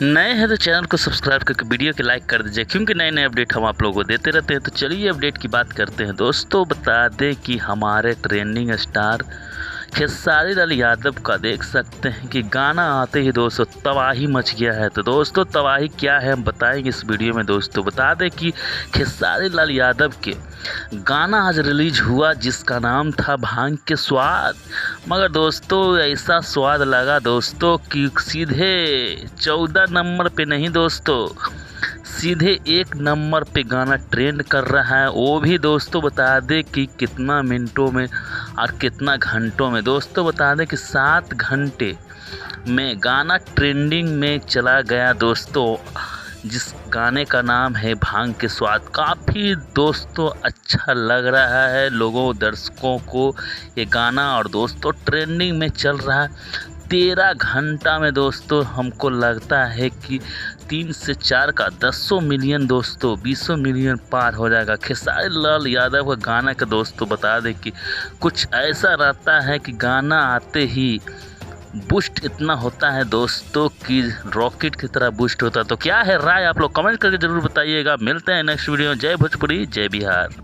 नए हैं तो चैनल को सब्सक्राइब करके वीडियो के लाइक कर दीजिए, क्योंकि नए नए अपडेट हम आप लोगों को देते रहते हैं। तो चलिए अपडेट की बात करते हैं दोस्तों। बता दें कि हमारे ट्रेंडिंग स्टार खेसारी लाल यादव का देख सकते हैं कि गाना आते ही दोस्तों तबाही मच गया है। तो दोस्तों तबाही क्या है हम बताएंगे इस वीडियो में। दोस्तों बता दें कि खेसारी लाल यादव के गाना आज रिलीज हुआ जिसका नाम था भांग के स्वाद। मगर दोस्तों ऐसा स्वाद लगा दोस्तों कि सीधे 14 नंबर पे नहीं दोस्तों, सीधे 1 नंबर पे गाना ट्रेंड कर रहा है। वो भी दोस्तों बता दें कि कितना मिनटों में और कितना घंटों में। दोस्तों बता दें कि 7 घंटे में गाना ट्रेंडिंग में चला गया दोस्तों, जिस गाने का नाम है भांग के स्वाद। काफ़ी दोस्तों अच्छा लग रहा है लोगों दर्शकों को ये गाना, और दोस्तों ट्रेंडिंग में चल रहा है। 13 घंटा में दोस्तों हमको लगता है कि 3 से 4 का 10 मिलियन दोस्तों 20 मिलियन पार हो जाएगा। खेसारी लाल यादव का गाना का दोस्तों बता दें कि कुछ ऐसा रहता है कि गाना आते ही बूस्ट इतना होता है दोस्तों कि रॉकेट की तरह बूस्ट होता है। तो क्या है राय आप लोग कमेंट करके ज़रूर बताइएगा। मिलते हैं नेक्स्ट वीडियो में। जय भोजपुरी जय बिहार।